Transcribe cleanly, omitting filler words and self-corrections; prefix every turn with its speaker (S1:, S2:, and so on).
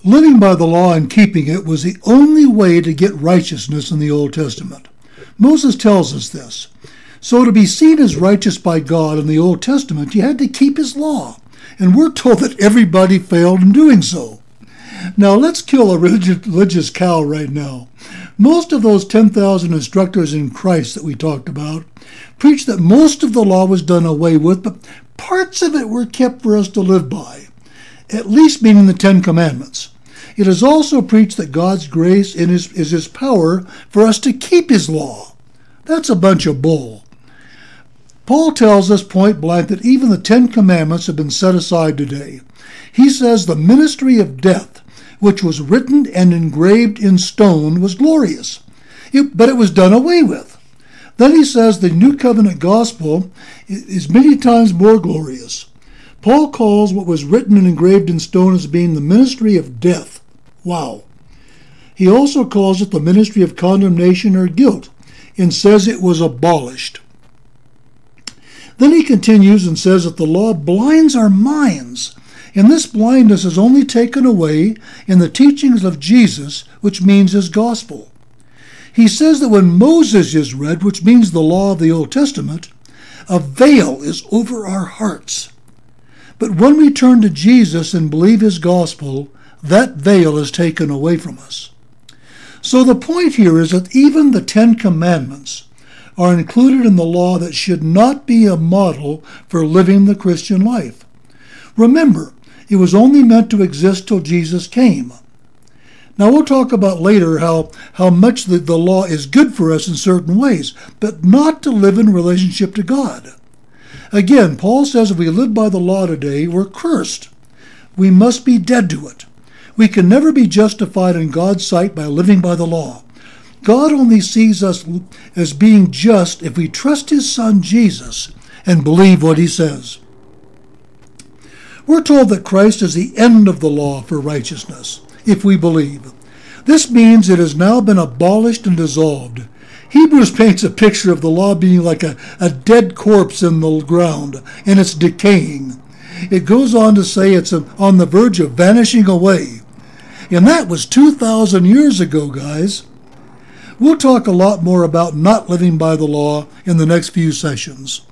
S1: Living by the law and keeping it was the only way to get righteousness in the Old Testament. Moses tells us this. So to be seen as righteous by God in the Old Testament, you had to keep his law. And we're told that everybody failed in doing so. Now let's kill a religious cow right now. Most of those 10,000 instructors in Christ that we talked about preached that most of the law was done away with, but parts of it were kept for us to live by, at least meaning the Ten Commandments. It is also preached that God's grace is his power for us to keep his law. That's a bunch of bull. Paul tells us point blank that even the Ten Commandments have been set aside today. He says the ministry of death, which was written and engraved in stone, was glorious, but it was done away with. Then he says the New Covenant gospel is many times more glorious. Paul calls what was written and engraved in stone as being the ministry of death. Wow. He also calls it the ministry of condemnation or guilt and says it was abolished. Then he continues and says that the law blinds our minds, and this blindness is only taken away in the teachings of Jesus, which means his gospel. He says that when Moses is read, which means the law of the Old Testament, a veil is over our hearts. But when we turn to Jesus and believe his gospel, that veil is taken away from us. So the point here is that even the Ten Commandments are included in the law that should not be a model for living the Christian life. Remember, it was only meant to exist till Jesus came. Now we'll talk about later how much the law is good for us in certain ways, but not to live in relationship to God. Again, Paul says if we live by the law today, we're cursed. We must be dead to it. We can never be justified in God's sight by living by the law. God only sees us as being just if we trust his Son Jesus and believe what he says. We're told that Christ is the end of the law for righteousness, if we believe. This means it has now been abolished and dissolved. Hebrews paints a picture of the law being like a dead corpse in the ground, and it's decaying. It goes on to say it's on the verge of vanishing away. And that was 2,000 years ago, guys. We'll talk a lot more about not living by the law in the next few sessions.